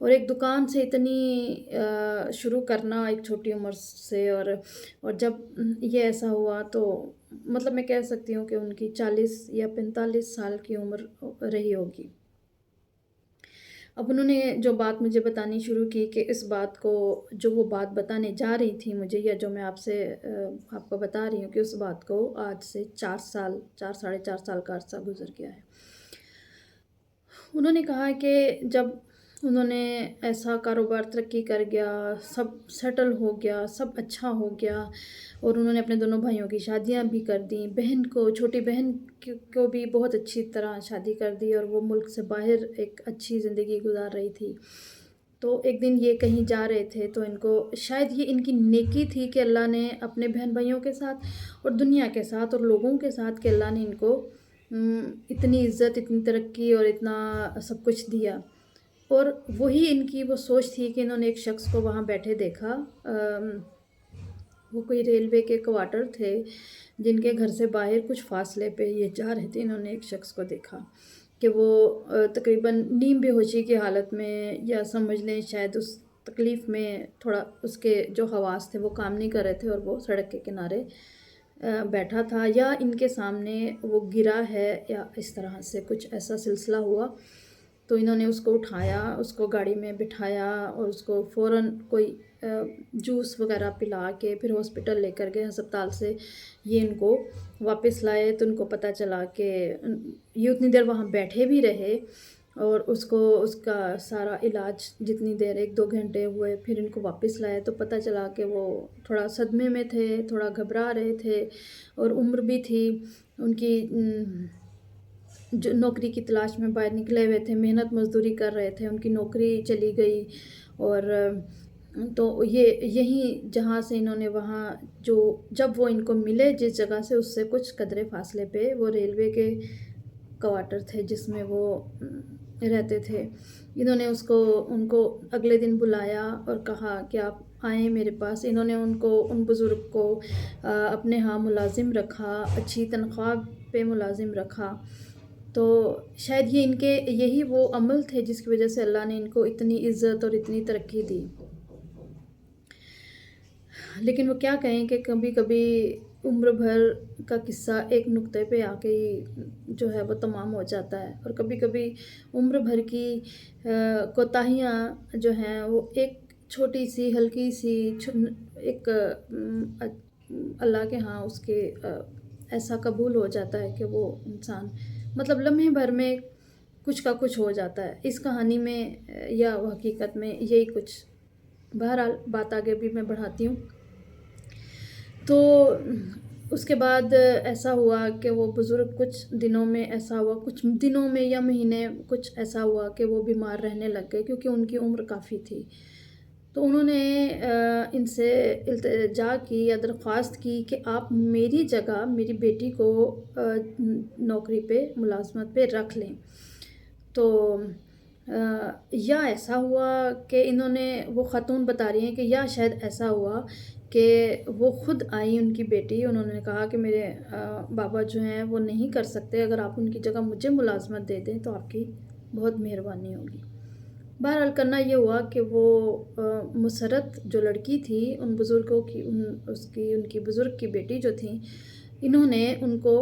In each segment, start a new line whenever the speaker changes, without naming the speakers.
اور ایک دکان سے اتنی شروع کرنا ایک چھوٹی عمر سے، اور جب یہ ایسا ہوا تو مطلب میں کہہ سکتی ہوں کہ ان کی 40 یا 45 سال کی عمر رہی ہوگی۔ اب انہوں نے جو بات مجھے بتانی شروع کی کہ اس بات کو، جو وہ بات بتانے جا رہی تھی مجھے، یا جو میں آپ کو بتا رہی ہوں، کہ اس بات کو آج سے 4 ساڑھے 4 سال کا عرصہ گزر گیا ہے۔ انہوں نے کہا کہ جب انہوں نے ایسا کاروبار ترقی کر گیا، سب سیٹل ہو گیا، سب اچھا ہو گیا، اور انہوں نے اپنے دونوں بھائیوں کی شادیاں بھی کر دیں، چھوٹی بہن کو بھی بہت اچھی طرح شادی کر دی، اور وہ ملک سے باہر ایک اچھی زندگی گزار رہی تھی۔ تو ایک دن یہ کہیں جا رہے تھے تو ان کو شاید یہ ان کی نیکی تھی کہ اللہ نے اپنے بہن بھائیوں کے ساتھ اور دنیا کے ساتھ اور لوگوں کے ساتھ، کہ اللہ نے ان کو اتنی عزت، اتنی ترقی اور اتنا سب کچھ دیا۔ اور وہی ان کی وہ سوچ تھی کہ انہوں نے ایک شخص کو وہاں بیٹھے دیکھا، وہ کوئی ریلوے کے کوارٹر تھے جن کے گھر سے باہر کچھ فاصلے پہ یہ جا رہے تھے۔ انہوں نے ایک شخص کو دیکھا کہ وہ تقریباً نیم بے ہوشی کی حالت میں، یا سمجھ لیں شاید اس تکلیف میں تھوڑا اس کے جو حواس تھے وہ کام نہیں کر رہے تھے، اور وہ سڑک کے کنارے بیٹھا تھا، یا ان کے سامنے وہ گرا ہے، یا اس طرح سے کچھ ایسا سلسلہ ہوا۔ تو انہوں نے اس کو اٹھایا، اس کو گاڑی میں بٹھایا، اور اس کو فوراً کوئی جوس وغیرہ پلا کے پھر ہاسپٹل لے کر گئے۔ ہسپتال سے یہ ان کو واپس لائے تو ان کو پتہ چلا کہ یہ اتنی دیر وہاں بیٹھے بھی رہے، اور اس کا سارا علاج جتنی دیر 1-2 گھنٹے ہوئے، پھر ان کو واپس لائے تو پتہ چلا کہ وہ تھوڑا صدمے میں تھے، تھوڑا گھبرا رہے تھے، اور عمر بھی تھی ان کی، جو نوکری کی تلاش میں باہر نکلے ہوئے تھے، محنت مزدوری کر رہے تھے، ان کی نوکری چلی گئی۔ اور تو یہیں جہاں سے انہوں نے وہاں جب وہ ان کو ملے جس جگہ سے، اس سے کچھ قدرے فاصلے پہ وہ ریلوے کے کوارٹر تھے جس میں وہ رہتے تھے۔ انہوں نے ان کو اگلے دن بلایا اور کہا کہ آپ آئیں میرے پاس۔ انہوں نے ان بزرگ کو اپنے ہاں ملازم رکھا، اچھی تنخواہ پہ ملازم رکھا۔ تو شاید یہی وہ عمل تھے جس کی وجہ سے اللہ نے ان کو اتنی عزت اور اتنی ترقی دی۔ لیکن وہ کیا کہیں کہ کبھی کبھی عمر بھر کا قصہ ایک نقطے پہ آ کے ہی جو ہے وہ تمام ہو جاتا ہے، اور کبھی کبھی عمر بھر کی کوتاہیاں جو ہیں وہ ایک چھوٹی سی ہلکی سی ایک اللہ کے ہاں اس کے ایسا قبول ہو جاتا ہے کہ وہ انسان مطلب لمحے بھر میں کچھ کا کچھ ہو جاتا ہے۔ اس کہانی میں یا حقیقت میں یہی کچھ، بہرحال بات آگے بھی میں بڑھاتی ہوں۔ تو اس کے بعد ایسا ہوا کہ وہ بزرگ کچھ دنوں میں یا مہینے کچھ ایسا ہوا کہ وہ بیمار رہنے لگ گئے، کیونکہ ان کی عمر کافی تھی۔ تو انہوں نے ان سے التجا کی یا درخواست کی کہ آپ میری جگہ میری بیٹی کو نوکری پہ، ملازمت پہ رکھ لیں۔ تو یا ایسا ہوا کہ وہ خاتون بتا رہی ہیں کہ یا شاید ایسا ہوا کہ وہ خود آئی ان کی بیٹی، انہوں نے کہا کہ میرے بابا جو ہیں وہ نہیں کر سکتے، اگر آپ ان کی جگہ مجھے ملازمت دے دیں تو آپ کی بہت مہربانی ہوگی۔ بہرحال کرنا یہ ہوا کہ وہ مسرت جو لڑکی تھی، ان بزرگوں کی ان کی بزرگ کی بیٹی جو تھیں، انہوں نے ان کو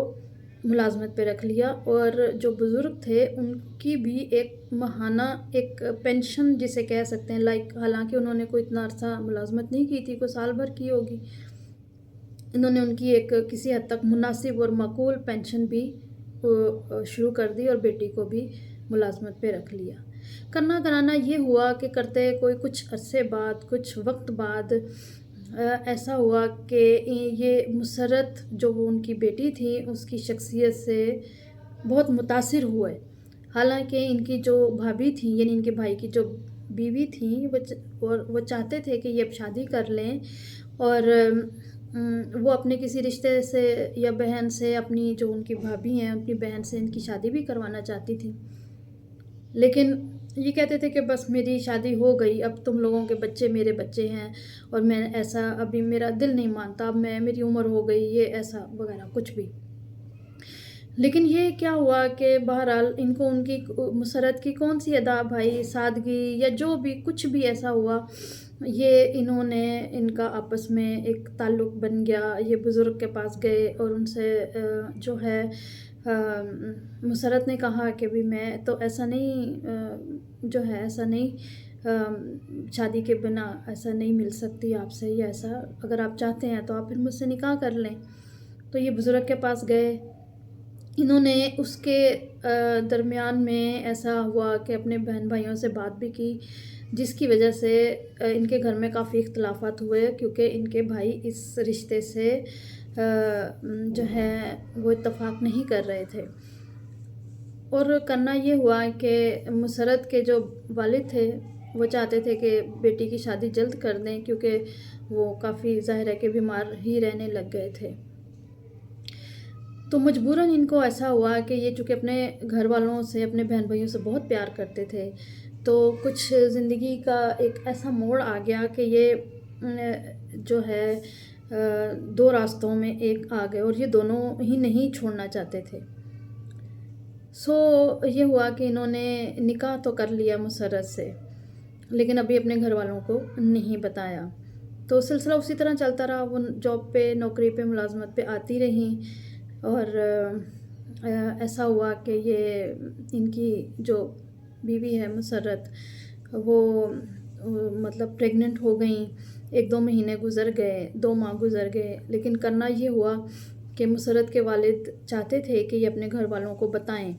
ملازمت پہ رکھ لیا، اور جو بزرگ تھے ان کی بھی ایک ماہانہ ایک پینشن جسے کہہ سکتے ہیں، حالانکہ انہوں نے کوئی اتنا عرصہ ملازمت نہیں کی تھی، کوئی سال بھر کی ہوگی، انہوں نے ان کی ایک کسی حد تک مناسب اور معقول پینشن بھی شروع کر دی، اور بیٹی کو بھی ملازمت پہ رکھ لیا۔ کرنا کرانا یہ ہوا کہ کرتے کچھ عرصے بعد، کچھ وقت بعد ایسا ہوا کہ یہ مسرت جو وہ ان کی بیٹی تھی اس کی شخصیت سے بہت متاثر ہوئے، حالانکہ ان کی جو بھابھی تھیں، یعنی ان کے بھائی کی جو بیوی تھیں، وہ چاہتے تھے کہ یہ اب شادی کر لیں، اور وہ اپنے کسی رشتے سے یا بہن سے، اپنی جو ان کی بھابھی ہیں اپنی بہن سے ان کی شادی بھی کروانا چاہتی تھی، لیکن یہ کہتے تھے کہ بس میری شادی ہو گئی، اب تم لوگوں کے بچے میرے بچے ہیں، اور میں ایسا ابھی میرا دل نہیں مانتا، اب میری عمر ہو گئی، یہ ایسا وغیرہ کچھ بھی۔ لیکن یہ کیا ہوا کہ بہرحال ان کو ان کی مسرت کی کون سی ادا بھائی، سادگی یا جو بھی کچھ بھی ایسا ہوا، یہ انہوں نے ان کا آپس میں ایک تعلق بن گیا۔ یہ بزرگ کے پاس گئے اور ان سے جو ہے مسرت نے کہا کہ بھی میں تو ایسا نہیں جو ہے ایسا نہیں شادی کے بنا ایسا نہیں مل سکتی آپ سے، یا ایسا اگر آپ چاہتے ہیں تو آپ پھر مجھ سے نکاح کر لیں۔ تو یہ بزرگ کے پاس گئے، انہوں نے اس کے درمیان میں ایسا ہوا کہ اپنے بہن بھائیوں سے بات بھی کی، جس کی وجہ سے ان کے گھر میں کافی اختلافات ہوئے، کیونکہ ان کے بھائی اس رشتے سے جو ہے وہ اتفاق نہیں کر رہے تھے۔ اور کرنا یہ ہوا کہ مسرت کے جو والد تھے وہ چاہتے تھے کہ بیٹی کی شادی جلد کر دیں، کیونکہ وہ کافی ظاہر ہے کہ بیمار ہی رہنے لگ گئے تھے۔ تو مجبوراً ان کو ایسا ہوا کہ یہ چونکہ اپنے گھر والوں سے اپنے بہن بھائیوں سے بہت پیار کرتے تھے، تو کچھ زندگی کا ایک ایسا موڑ آ گیا کہ یہ جو ہے دو راستوں میں ایک آ گئے، اور یہ دونوں ہی نہیں چھوڑنا چاہتے تھے۔ یہ ہوا کہ انہوں نے نکاح تو کر لیا مسرت سے، لیکن ابھی اپنے گھر والوں کو نہیں بتایا۔ تو سلسلہ اسی طرح چلتا رہا، وہ جاب پہ، نوکری پہ، ملازمت پہ آتی رہیں، اور ایسا ہوا کہ یہ ان کی جو بیوی ہے مسرت، وہ مطلب پریگننٹ ہو گئیں۔ 1-2 مہینے گزر گئے، 2 ماہ گزر گئے، لیکن کرنا یہ ہوا کہ مسرت کے والد چاہتے تھے کہ یہ اپنے گھر والوں کو بتائیں،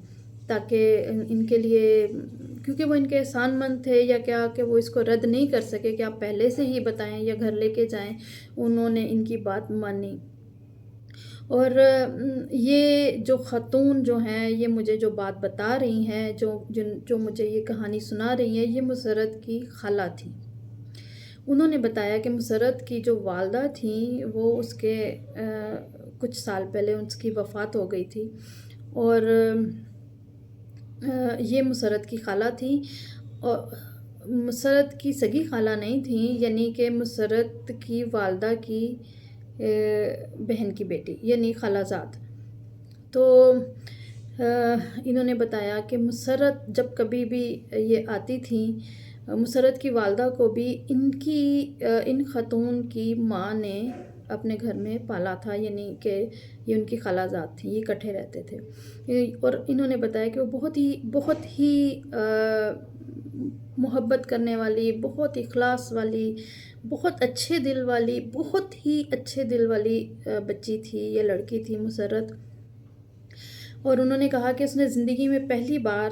تاکہ ان کے لیے، کیونکہ وہ ان کے احسان مند تھے یا کیا کہ وہ اس کو رد نہیں کر سکے کہ آپ پہلے سے ہی بتائیں یا گھر لے کے جائیں۔ انہوں نے ان کی بات مانی، اور یہ جو خاتون جو ہیں یہ مجھے جو بات بتا رہی ہیں، جو مجھے یہ کہانی سنا رہی ہیں، یہ مسرت کی خالہ تھی۔ انہوں نے بتایا کہ مسرت کی جو والدہ تھیں وہ اس کے کچھ سال پہلے اس کی وفات ہو گئی تھی، اور یہ مسرت کی خالہ تھیں، اور مسرت کی سگی خالہ نہیں تھیں، یعنی کہ مسرت کی والدہ کی بہن کی بیٹی، یعنی خالہ زاد۔ تو انہوں نے بتایا کہ مسرت جب کبھی بھی یہ آتی تھیں، مسرت کی والدہ کو بھی ان خاتون کی ماں نے اپنے گھر میں پالا تھا، یعنی کہ یہ ان کی خالہ زاد تھیں، یہ اکٹھے رہتے تھے۔ اور انہوں نے بتایا کہ وہ بہت ہی محبت کرنے والی، بہت اخلاص والی، بہت اچھے دل والی بچی تھی، یہ لڑکی تھی مسرت۔ اور انہوں نے کہا کہ اس نے زندگی میں پہلی بار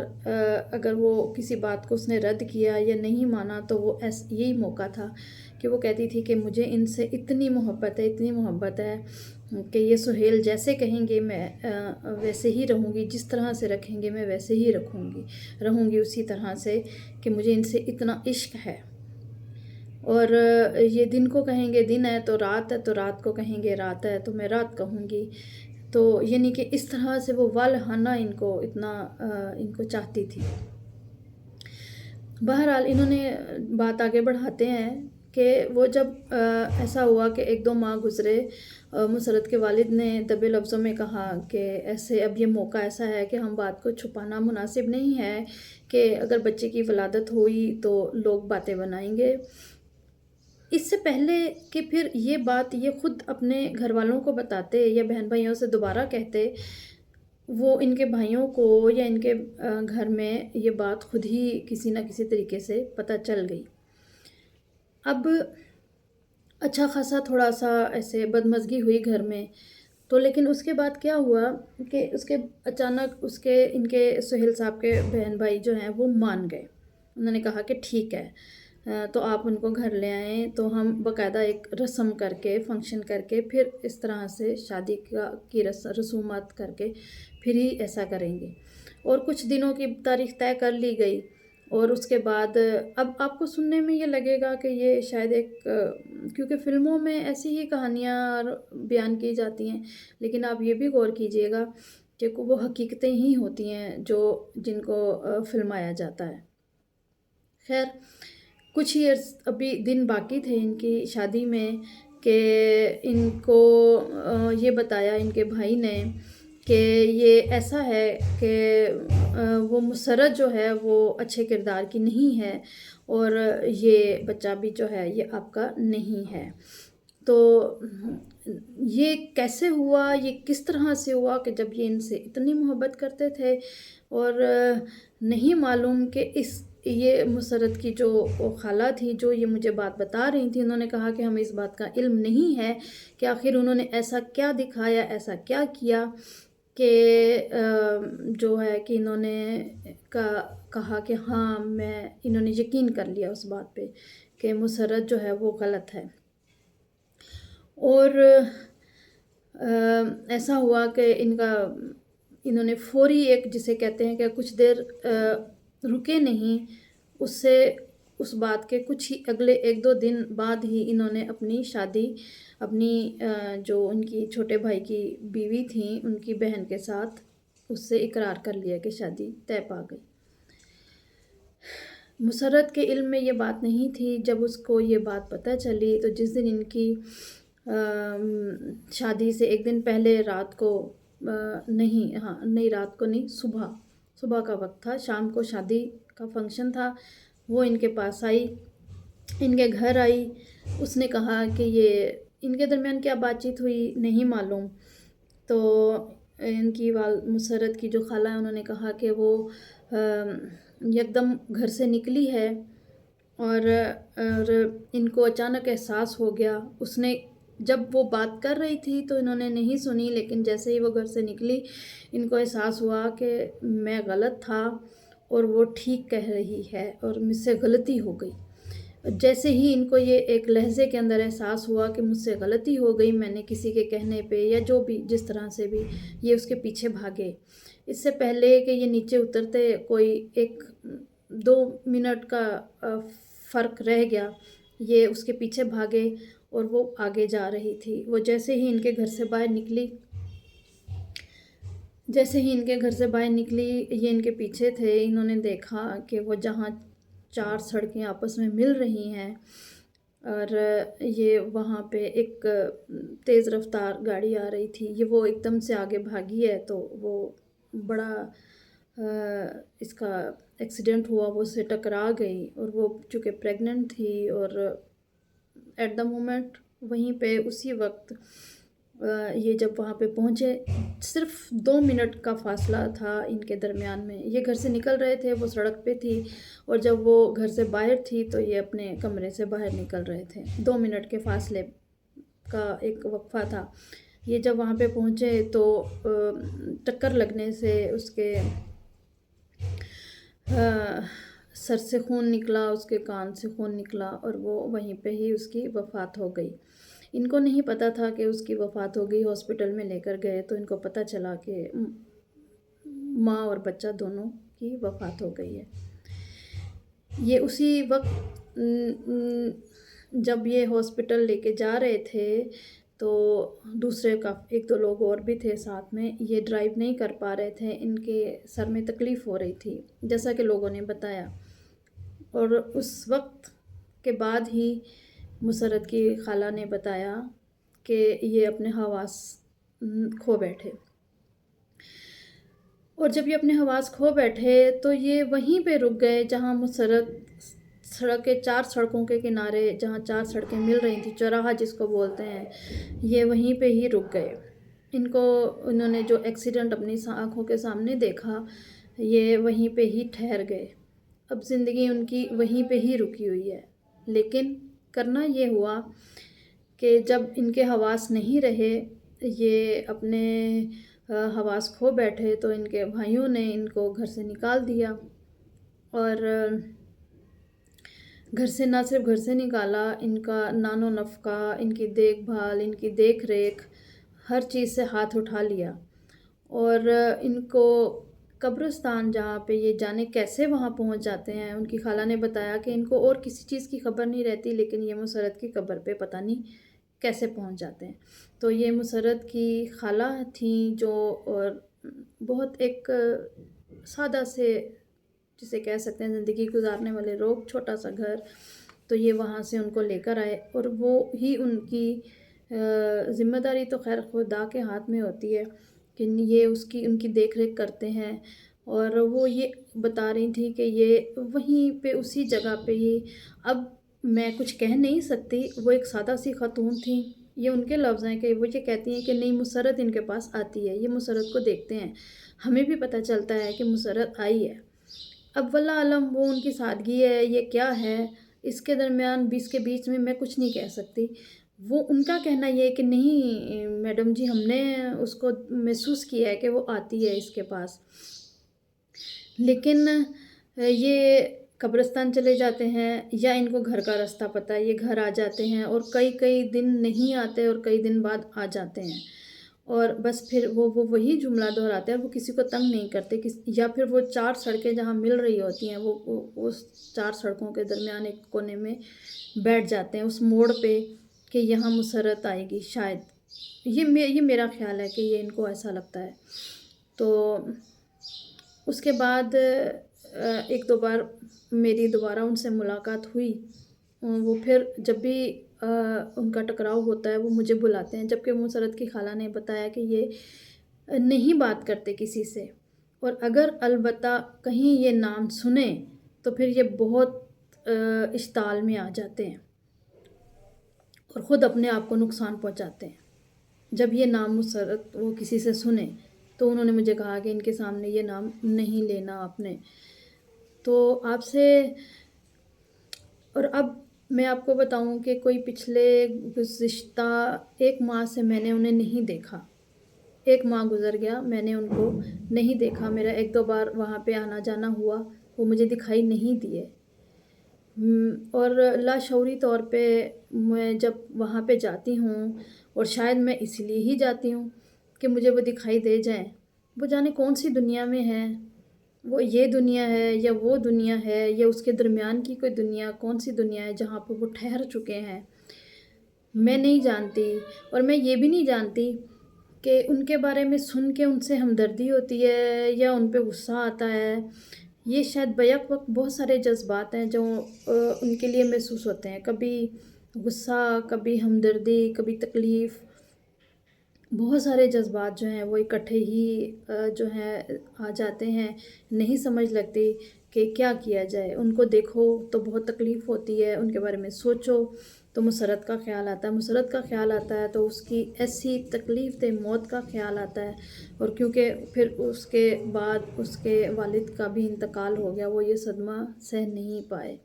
اگر وہ کسی بات کو اس نے رد کیا یا نہیں مانا، تو وہ یہی موقع تھا کہ وہ کہتی تھی کہ مجھے ان سے اتنی محبت ہے کہ یہ سہیل جیسے کہیں گے میں ویسے ہی رہوں گی، جس طرح سے رکھیں گے میں ویسے ہی رہوں گی اسی طرح سے، کہ مجھے ان سے اتنا عشق ہے۔ اور یہ دن کو کہیں گے دن ہے، تو رات کو کہیں گے رات ہے تو میں رات کہوں گی۔ تو یعنی کہ اس طرح سے وہ والہانہ ان کو چاہتی تھی۔ بہرحال انہوں نے بات آگے بڑھاتے ہیں کہ وہ جب ایسا ہوا کہ 1-2 ماہ گزرے، مسرت کے والد نے دبے لفظوں میں کہا کہ ایسے اب یہ موقع ایسا ہے کہ ہم بات کو چھپانا مناسب نہیں ہے، کہ اگر بچے کی ولادت ہوئی تو لوگ باتیں بنائیں گے۔ اس سے پہلے کہ پھر یہ بات یہ خود اپنے گھر والوں کو بتاتے یا بہن بھائیوں سے دوبارہ کہتے، وہ ان کے بھائیوں کو یا ان کے گھر میں یہ بات خود ہی کسی نہ کسی طریقے سے پتہ چل گئی۔ اب اچھا خاصا تھوڑا سا ایسے بدمزگی ہوئی گھر میں، تو لیکن اس کے بعد کیا ہوا کہ اس کے اچانک ان کے سہیل صاحب کے بہن بھائی جو ہیں وہ مان گئے۔ انہوں نے کہا کہ ٹھیک ہے، تو آپ ان کو گھر لے آئیں، تو ہم باقاعدہ ایک رسم کر کے، فنکشن کر کے، پھر اس طرح سے شادی کی رسومات کر کے پھر ہی ایسا کریں گے۔ اور کچھ دنوں کی تاریخ طے کر لی گئی، اور اس کے بعد اب آپ کو سننے میں یہ لگے گا کہ یہ شاید کیونکہ فلموں میں ایسی ہی کہانیاں بیان کی جاتی ہیں، لیکن آپ یہ بھی غور کیجئے گا کہ وہ حقیقتیں ہی ہوتی ہیں جن کو فلمایا جاتا ہے۔ خیر، کچھ ہی ابھی دن باقی تھے ان کی شادی میں، کہ ان کو یہ بتایا ان کے بھائی نے کہ یہ ایسا ہے کہ وہ مسرت جو ہے وہ اچھے کردار کی نہیں ہے، اور یہ بچہ بھی جو ہے یہ آپ کا نہیں ہے۔ تو یہ کیسے ہوا، یہ کس طرح سے ہوا کہ جب یہ ان سے اتنی محبت کرتے تھے، اور نہیں معلوم کہ یہ مسرت کی جو خالہ تھی جو یہ مجھے بات بتا رہی تھی، انہوں نے کہا کہ ہمیں اس بات کا علم نہیں ہے کہ آخر انہوں نے ایسا کیا دکھایا، ایسا کیا کیا کہ جو ہے کہ انہوں نے کہا کہ ہاں انہوں نے یقین کر لیا اس بات پہ کہ مسرت جو ہے وہ غلط ہے۔ اور ایسا ہوا کہ انہوں نے فوری ایک جسے کہتے ہیں کہ کچھ دیر رکے نہیں، اس بات کے کچھ ہی اگلے 1-2 دن بعد ہی انہوں نے اپنی شادی اپنی جو ان کی چھوٹے بھائی کی بیوی تھیں ان کی بہن کے ساتھ اس سے اقرار کر لیا کہ شادی طے پا گئی۔ مسرت کے علم میں یہ بات نہیں تھی۔ جب اس کو یہ بات پتہ چلی تو جس دن ان کی شادی سے 1 دن پہلے رات کو رات کو نہیں، صبح کا وقت تھا، شام کو شادی کا فنکشن تھا، وہ ان کے پاس آئی، ان کے گھر آئی۔ اس نے کہا کہ یہ ان کے درمیان کیا بات چیت ہوئی نہیں معلوم، تو ان کی مسرت کی جو خالہ ہے انہوں نے کہا کہ وہ یکدم گھر سے نکلی ہے اور ان کو اچانک احساس ہو گیا۔ اس نے جب وہ بات کر رہی تھی تو انہوں نے نہیں سنی، لیکن جیسے ہی وہ گھر سے نکلی ان کو احساس ہوا کہ میں غلط تھا اور وہ ٹھیک کہہ رہی ہے اور مجھ سے غلطی ہو گئی۔ جیسے ہی ان کو یہ ایک لحظے کے اندر احساس ہوا کہ مجھ سے غلطی ہو گئی، میں نے کسی کے کہنے پہ یا جو بھی جس طرح سے بھی، یہ اس کے پیچھے بھاگے۔ اس سے پہلے کہ یہ نیچے اترتے کوئی 1-2 منٹ کا فرق رہ گیا، یہ اس کے پیچھے بھاگے اور وہ آگے جا رہی تھی۔ وہ جیسے ہی ان کے گھر سے باہر نکلی یہ ان کے پیچھے تھے۔ انہوں نے دیکھا کہ وہ جہاں 4 سڑکیں آپس میں مل رہی ہیں اور یہ وہاں پہ ایک تیز رفتار گاڑی آ رہی تھی، وہ ایک دم سے آگے بھاگی ہے، تو وہ بڑا اس کا ایکسیڈنٹ ہوا، وہ اس سے ٹکرا گئی، اور وہ چونکہ پریگننٹ تھی اور ایٹ دا مومنٹ وہیں پہ اسی وقت یہ جب وہاں پہ پہنچے، صرف 2 منٹ کا فاصلہ تھا ان کے درمیان میں۔ یہ گھر سے نکل رہے تھے، وہ سڑک پہ تھی، اور جب وہ گھر سے باہر تھی تو یہ اپنے کمرے سے باہر نکل رہے تھے۔ 2 منٹ کے فاصلے کا ایک وقفہ تھا۔ یہ جب وہاں پہ پہنچے تو ٹکر لگنے سے اس کے سر سے خون نکلا، اس کے کان سے خون نکلا، اور وہ وہیں پہ ہی اس کی وفات ہو گئی۔ ان کو نہیں پتہ تھا کہ اس کی وفات ہو گئی۔ ہاسپٹل میں لے کر گئے تو ان کو پتہ چلا کہ ماں اور بچہ دونوں کی وفات ہو گئی ہے۔ یہ اسی وقت جب یہ ہاسپٹل لے کے جا رہے تھے تو دوسرے 1-2 لوگ اور بھی تھے ساتھ میں، یہ ڈرائیو نہیں کر پا رہے تھے، ان کے سر میں تکلیف ہو رہی تھی جیسا کہ لوگوں نے بتایا، اور اس وقت کے بعد ہی مسرت کی خالہ نے بتایا کہ یہ اپنے حواس کھو بیٹھے، اور جب یہ اپنے حواس کھو بیٹھے تو یہ وہیں پہ رک گئے جہاں مسرت سڑک کے 4 سڑکوں کے کنارے، جہاں 4 سڑکیں مل رہی تھیں، چوراہا جس کو بولتے ہیں، یہ وہیں پہ ہی رک گئے۔ انہوں نے جو ایکسیڈنٹ اپنی آنکھوں کے سامنے دیکھا، یہ وہیں پہ ہی ٹھہر گئے۔ اب زندگی ان کی وہیں پہ ہی رکی ہوئی ہے، لیکن کرنا یہ ہوا کہ جب ان کے حواس نہیں رہے، یہ اپنے حواس کھو بیٹھے، تو ان کے بھائیوں نے ان کو گھر سے نکال دیا، اور نہ صرف گھر سے نکالا، ان کا نان و نفقہ، ان کی دیکھ بھال، ان کی دیکھ ریکھ، ہر چیز سے ہاتھ اٹھا لیا، اور ان کو قبرستان جہاں پہ یہ جانے کیسے وہاں پہنچ جاتے ہیں، ان کی خالہ نے بتایا کہ ان کو اور کسی چیز کی خبر نہیں رہتی، لیکن یہ مسرت کی قبر پہ پتہ نہیں کیسے پہنچ جاتے ہیں۔ تو یہ مسرت کی خالہ تھیں جو اور بہت ایک سادہ سے جسے کہہ سکتے ہیں زندگی گزارنے والے لوگ، چھوٹا سا گھر، تو یہ وہاں سے ان کو لے کر آئے، اور وہ ہی ان کی ذمہ داری تو خیر خدا کے ہاتھ میں ہوتی ہے کہ یہ ان کی دیکھ ریکھ کرتے ہیں، اور وہ یہ بتا رہی تھی کہ یہ وہیں پہ اسی جگہ پہ ہی، اب میں کچھ کہہ نہیں سکتی، وہ ایک سادہ سی خاتون تھیں، یہ ان کے لفظ ہیں کہ وہ یہ کہتی ہیں کہ نہیں مسرت ان کے پاس آتی ہے، یہ مسرت کو دیکھتے ہیں، ہمیں بھی پتہ چلتا ہے کہ مسرت آئی ہے۔ اب واللہ علم وہ ان کی سادگی ہے، یہ کیا ہے، اس کے درمیان اس کے بیچ میں کچھ نہیں کہہ سکتی۔ وہ ان کا کہنا یہ ہے کہ نہیں میڈم جی، ہم نے اس کو محسوس کیا ہے کہ وہ آتی ہے اس کے پاس، لیکن یہ قبرستان چلے جاتے ہیں یا ان کو گھر کا رستہ پتہ ہے، یہ گھر آ جاتے ہیں اور کئی دن نہیں آتے اور کئی دن بعد آ جاتے ہیں، اور بس پھر وہ وہی جملہ دہراتے ہیں، وہ کسی کو تنگ نہیں کرتے، یا پھر وہ 4 سڑکیں جہاں مل رہی ہوتی ہیں وہ اس 4 سڑکوں کے درمیان ایک کونے میں بیٹھ جاتے ہیں اس موڑ پہ کہ یہاں مسرت آئے گی شاید، یہ میرا خیال ہے کہ یہ ان کو ایسا لگتا ہے۔ تو اس کے بعد ایک دو بار میری دوبارہ ان سے ملاقات ہوئی، وہ پھر جب بھی ان کا ٹکراؤ ہوتا ہے وہ مجھے بلاتے ہیں، جبکہ مسرت کی خالہ نے بتایا کہ یہ نہیں بات کرتے کسی سے، اور اگر البتہ کہیں یہ نام سنیں تو پھر یہ بہت اشتعال میں آ جاتے ہیں اور خود اپنے آپ کو نقصان پہنچاتے ہیں۔ جب یہ نام مسرت وہ کسی سے سنیں تو انہوں نے مجھے کہا کہ ان کے سامنے یہ نام نہیں لینا آپ نے۔ تو آپ سے، اور اب میں آپ کو بتاؤں کہ کوئی پچھلے گزشتہ 1 ماہ سے میں نے انہیں نہیں دیکھا، 1 ماہ گزر گیا میں نے ان کو نہیں دیکھا، میرا 1-2 بار وہاں پہ آنا جانا ہوا، وہ مجھے دکھائی نہیں دیے، اور لاشعوری طور پہ میں جب وہاں پہ جاتی ہوں، اور شاید میں اس لیے ہی جاتی ہوں کہ مجھے وہ دکھائی دے جائیں، وہ جانے کون سی دنیا میں ہیں، وہ یہ دنیا ہے یا وہ دنیا ہے یا اس کے درمیان کی کوئی دنیا، کون سی دنیا ہے جہاں پہ وہ ٹھہر چکے ہیں، میں نہیں جانتی، اور میں یہ بھی نہیں جانتی کہ ان کے بارے میں سن کے ان سے ہمدردی ہوتی ہے یا ان پہ غصہ آتا ہے۔ یہ شاید بیک وقت بہت سارے جذبات ہیں جو ان کے لیے محسوس ہوتے ہیں، کبھی غصہ، کبھی ہمدردی، کبھی تکلیف، بہت سارے جذبات جو ہیں وہ اکٹھے ہی جو ہیں آ جاتے ہیں، نہیں سمجھ لگتی کہ کیا کیا جائے۔ ان کو دیکھو تو بہت تکلیف ہوتی ہے، ان کے بارے میں سوچو تو مسرت کا خیال آتا ہے، مسرت کا خیال آتا ہے تو اس کی ایسی تکلیف دہ موت کا خیال آتا ہے، اور کیونکہ پھر اس کے بعد اس کے والد کا بھی انتقال ہو گیا، وہ یہ صدمہ سہ نہیں پائے۔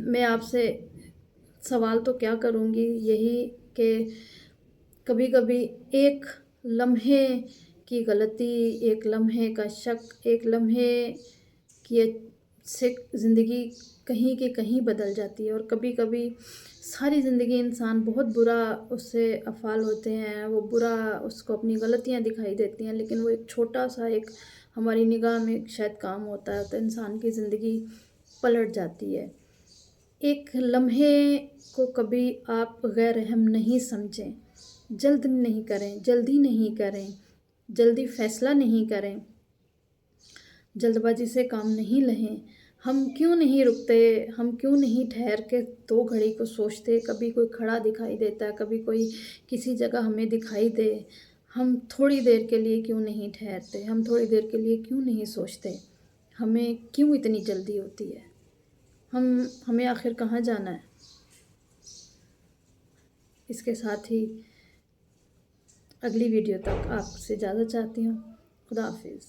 میں آپ سے سوال تو کیا کروں گی، یہی کہ کبھی کبھی ایک لمحے کی غلطی، ایک لمحے کا شک، ایک لمحے کی سے زندگی کہیں کی کہیں بدل جاتی ہے، اور کبھی کبھی ساری زندگی انسان بہت برا اس سے افعال ہوتے ہیں، وہ برا اس کو اپنی غلطیاں دکھائی دیتی ہیں، لیکن وہ ایک چھوٹا سا ایک ہماری نگاہ میں شاید کام ہوتا ہے تو انسان کی زندگی پلٹ جاتی ہے۔ ایک لمحے کو کبھی آپ غیر اہم نہیں سمجھیں، جلدی نہیں کریں، جلدی فیصلہ نہیں کریں، جلد بازی سے کام نہیں لیں۔ ہم کیوں نہیں رکتے، ہم کیوں نہیں ٹھہر کے 2 گھڑی کو سوچتے، کبھی کوئی کھڑا دکھائی دیتا ہے، کبھی کوئی کسی جگہ ہمیں دکھائی دے، ہم تھوڑی دیر کے لیے کیوں نہیں ٹھہرتے، ہم تھوڑی دیر کے لیے کیوں نہیں سوچتے، ہمیں کیوں اتنی جلدی ہوتی ہے، ہمیں آخر کہاں جانا ہے۔ اس کے ساتھ ہی اگلی ویڈیو تک آپ سے اجازت چاہتی ہوں۔ خدا حافظ۔